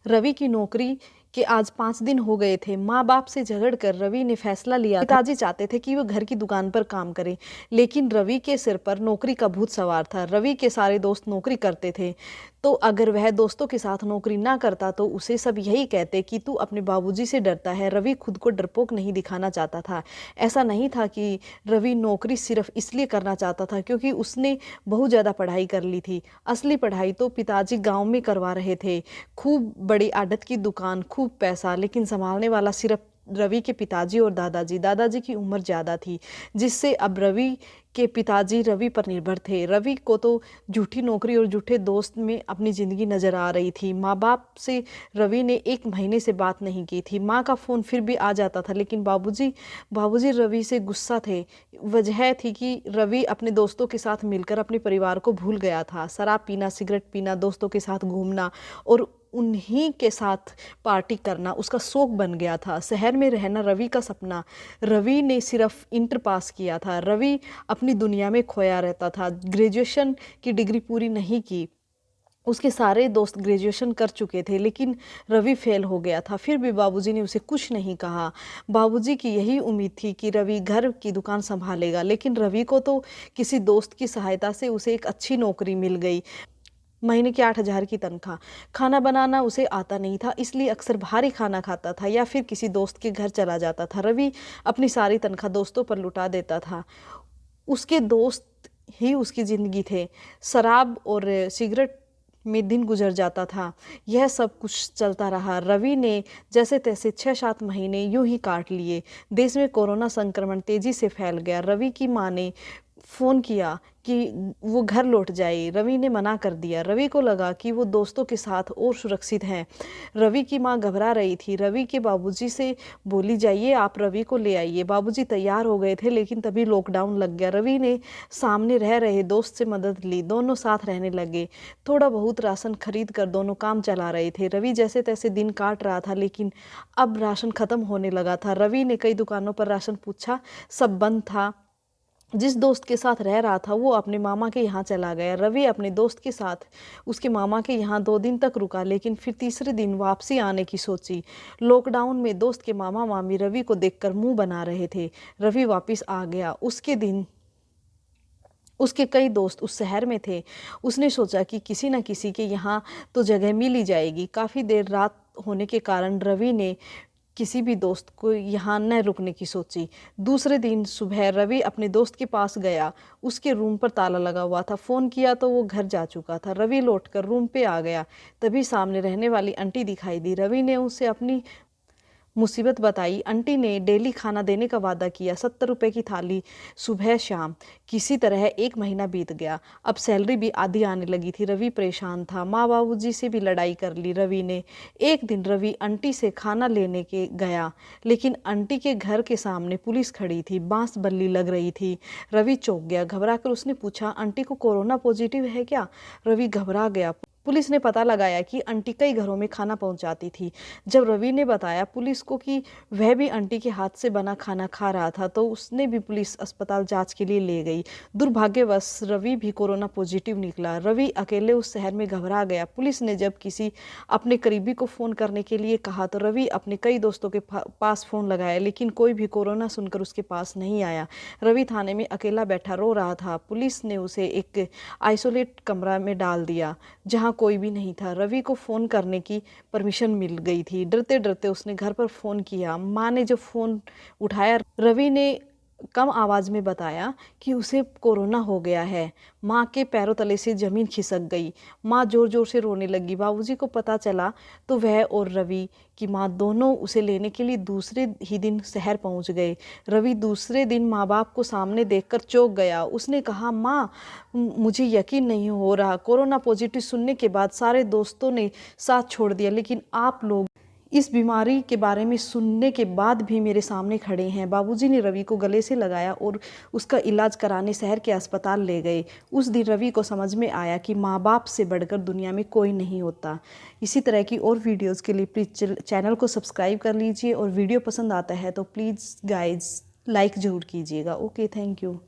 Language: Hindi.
रवि की नौकरी के आज 5 दिन हो गए थे। माँ बाप से झगड़कर रवि ने फैसला लिया था। पिताजी चाहते थे कि वो घर की दुकान पर काम करे, लेकिन रवि के सिर पर नौकरी का भूत सवार था। रवि के सारे दोस्त नौकरी करते थे, तो अगर वह दोस्तों के साथ नौकरी ना करता तो उसे सब यही कहते कि तू अपने बाबूजी से डरता है। रवि खुद को डरपोक नहीं दिखाना चाहता था। ऐसा नहीं था कि रवि नौकरी सिर्फ इसलिए करना चाहता था क्योंकि उसने बहुत ज़्यादा पढ़ाई कर ली थी। असली पढ़ाई तो पिताजी गाँव में करवा रहे थे। खूब बड़ी आड़त की दुकान, खूब पैसा, लेकिन संभालने वाला सिर्फ रवि के पिताजी और दादाजी। दादाजी की उम्र ज़्यादा थी, जिससे अब रवि के पिताजी रवि पर निर्भर थे। रवि को तो झूठी नौकरी और झूठे दोस्त में अपनी ज़िंदगी नज़र आ रही थी। माँ बाप से रवि ने 1 महीने से बात नहीं की थी। माँ का फ़ोन फिर भी आ जाता था, लेकिन बाबूजी रवि से गुस्सा थे। वजह थी कि रवि अपने दोस्तों के साथ मिलकर अपने परिवार को भूल गया था। शराब पीना, सिगरेट पीना, दोस्तों के साथ घूमना और उन्हीं के साथ पार्टी करना उसका शौक बन गया था। शहर में रहना रवि का सपना। रवि ने सिर्फ इंटर पास किया था। रवि अपनी दुनिया में खोया रहता था। ग्रेजुएशन की डिग्री पूरी नहीं की। उसके सारे दोस्त ग्रेजुएशन कर चुके थे, लेकिन रवि फेल हो गया था। फिर भी बाबूजी ने उसे कुछ नहीं कहा। बाबूजी की यही उम्मीद थी कि रवि घर की दुकान संभालेगा, लेकिन रवि को तो किसी दोस्त की सहायता से उसे एक अच्छी नौकरी मिल गई। महीने की 8,000 की तनख्वाह। खाना बनाना उसे आता नहीं था, इसलिए अक्सर भारी खाना खाता था या फिर किसी दोस्त के घर चला जाता था। रवि अपनी सारी तनख्वाह दोस्तों पर लुटा देता था। उसके दोस्त ही उसकी ज़िंदगी थे। शराब और सिगरेट में दिन गुजर जाता था। यह सब कुछ चलता रहा। रवि ने जैसे तैसे 6-7 महीने यूं ही काट लिए। देश में कोरोना संक्रमण तेज़ी से फैल गया। रवि की माँ ने फ़ोन किया कि वो घर लौट जाए। रवि ने मना कर दिया। रवि को लगा कि वो दोस्तों के साथ और सुरक्षित हैं। रवि की माँ घबरा रही थी। रवि के बाबूजी से बोली, जाइए आप रवि को ले आइए। बाबूजी तैयार हो गए थे, लेकिन तभी लॉकडाउन लग गया। रवि ने सामने रह रहे दोस्त से मदद ली। दोनों साथ रहने लगे। थोड़ा बहुत राशन खरीद कर दोनों काम चला रहे थे। रवि जैसे तैसे दिन काट रहा था, लेकिन अब राशन ख़त्म होने लगा था। रवि ने कई दुकानों पर राशन पूछा, सब बंद था। जिस दोस्त के साथ रह रहा था वो अपने मामा के यहाँ चला गया। रवि अपने दोस्त के साथ उसके मामा के यहाँ 2 दिन तक रुका, लेकिन फिर तीसरे दिन वापसी आने की सोची। लॉकडाउन में दोस्त के मामा मामी रवि को देखकर मुंह बना रहे थे। रवि वापस आ गया। उसके कई दोस्त उस शहर में थे। उसने सोचा कि किसी न किसी के यहाँ तो जगह मिल ही जाएगी। काफ़ी देर रात होने के कारण रवि ने किसी भी दोस्त को यहाँ न रुकने की सोची। दूसरे दिन सुबह रवि अपने दोस्त के पास गया। उसके रूम पर ताला लगा हुआ था। फ़ोन किया तो वो घर जा चुका था। रवि लौटकर रूम पे आ गया, तभी सामने रहने वाली आंटी दिखाई दी। रवि ने उसे अपनी मुसीबत बताई। आंटी ने डेली खाना देने का वादा किया, 70 रुपये की थाली, सुबह शाम। किसी तरह 1 महीना बीत गया। अब सैलरी भी आधी आने लगी थी। रवि परेशान था। माँ बाबूजी से भी लड़ाई कर ली रवि ने। एक दिन रवि आंटी से खाना लेने के गया, लेकिन आंटी के घर के सामने पुलिस खड़ी थी। बांस बल्ली लग रही थी। रवि चौंक गया। घबरा कर उसने पूछा, आंटी को कोरोना पॉजिटिव है क्या? रवि घबरा गया। पुलिस ने पता लगाया कि आंटी कई घरों में खाना पहुंचाती थी। जब रवि ने बताया पुलिस को कि वह भी आंटी के हाथ से बना खाना खा रहा था, तो उसने भी पुलिस अस्पताल जांच के लिए ले गई। दुर्भाग्यवश रवि भी कोरोना पॉजिटिव निकला। रवि अकेले उस शहर में घबरा गया। पुलिस ने जब किसी अपने करीबी को फ़ोन करने के लिए कहा तो रवि अपने कई दोस्तों के पास फ़ोन लगाया, लेकिन कोई भी कोरोना सुनकर उसके पास नहीं आया। रवि थाने में अकेला बैठा रो रहा था। पुलिस ने उसे एक आइसोलेट कमरा में डाल दिया, जहाँ कोई भी नहीं था। रवि को फ़ोन करने की परमिशन मिल गई थी। डरते डरते उसने घर पर फ़ोन किया। माँ ने जब फ़ोन उठाया, रवि ने कम आवाज़ में बताया कि उसे कोरोना हो गया है। माँ के पैरों तले से ज़मीन खिसक गई। माँ ज़ोर ज़ोर से रोने लगी। बाबूजी को पता चला तो वह और रवि की माँ दोनों उसे लेने के लिए दूसरे ही दिन शहर पहुँच गए। रवि दूसरे दिन माँ बाप को सामने देखकर चौंक गया। उसने कहा, माँ, मुझे यकीन नहीं हो रहा। कोरोना पॉजिटिव सुनने के बाद सारे दोस्तों ने साथ छोड़ दिया, लेकिन आप लोग इस बीमारी के बारे में सुनने के बाद भी मेरे सामने खड़े हैं। बाबूजी ने रवि को गले से लगाया और उसका इलाज कराने शहर के अस्पताल ले गए। उस दिन रवि को समझ में आया कि माँ बाप से बढ़कर दुनिया में कोई नहीं होता। इसी तरह की और वीडियोज़ के लिए प्लीज़ चैनल को सब्सक्राइब कर लीजिए, और वीडियो पसंद आता है तो प्लीज़ गाइज लाइक ज़रूर कीजिएगा। Okay, thank you.